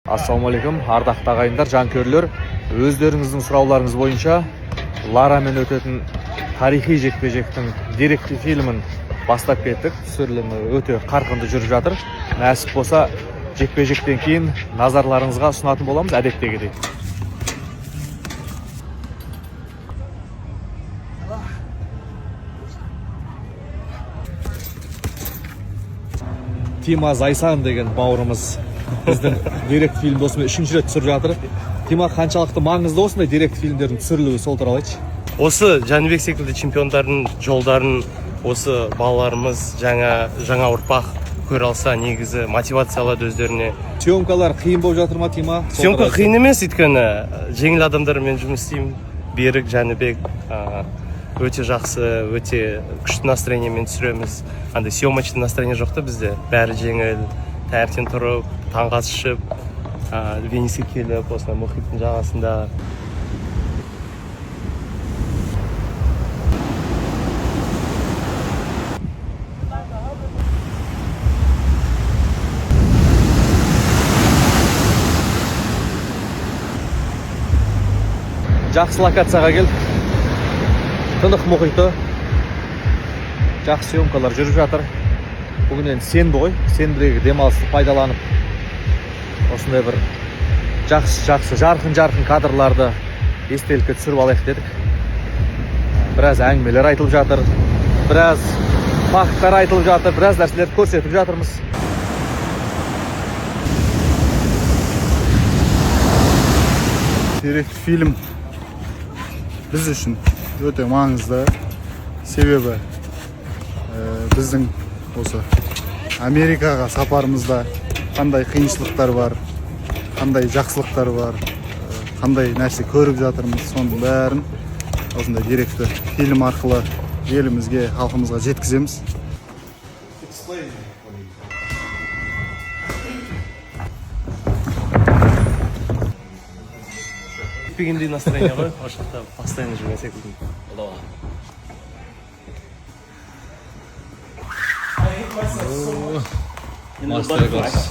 Ассалаумалейкум, ардақты ағайындар, жанкөрлер. Өздеріңіздің сұрауларыңыз бойынша Ларамен өтетін тарихи жекпе-жектің деректі фильмін бастап кеттік. Түсірілімі өте қарқынды жүріп жатыр. Нәсіп болса, жекпе-жектен кейін назарларыңызға ұсынатын боламыз, әдеттегідей. Тима Зайсан деген бауырымыз біздің деректі фильмді осымен 3-ші рет түсіріп жатыр. Тима, қаншалықты маңызды осындай деректі фильмдердің түсірілуі, сол туралы айтшы. Осы Жәнібек секілді чемпиондардың жолдарын осы балаларымыз жаңа ұрпақ көре алса, негізі мотивация алады өздеріне. Съемкалар қиын болып жатыр ма, Тима? Съемка қиын емес, өйткені жеңіл адамдармен жұмыс істеймін. Берік, Жәнібек өте жақсы, өте күшті настроениемен түсіреміз. Андай съемочный настроение жоқ та бізде. Бәрі жеңіл, таңертең тұрып, таңғы ас ішіп, Венеске келіп, осындай мұхиттың жағасында. Жақсы локацияға келдік. Тынық мұхиты. Жақсы съемкалар жүріп жатыр. Бүгін енді сенбі ғой. Сенбідегі демалысты пайдаланып, осындай бір жақсы жарқын кадрларды естелікке түсіріп алайық дедік. Біраз әңгімелер айтылып жатыр. Біраз факттар айтылып жатыр. Біраз нәрселерді көрсетіп жатырмыз. Деректі фильм біз үшін өте маңызды. Себебі біздің осы Америкаға сапарымызда қандай қиыншылықтар бар, қандай жақсылықтар бар, қандай нәрсе көріп жатырмыз, соның бәрін осындай деректі фильм арқылы елімізге, халқымызға жеткіземіз. Жетпегендей настроение ғой, ошақта постоянно жүрген секілді. Мастер-класс.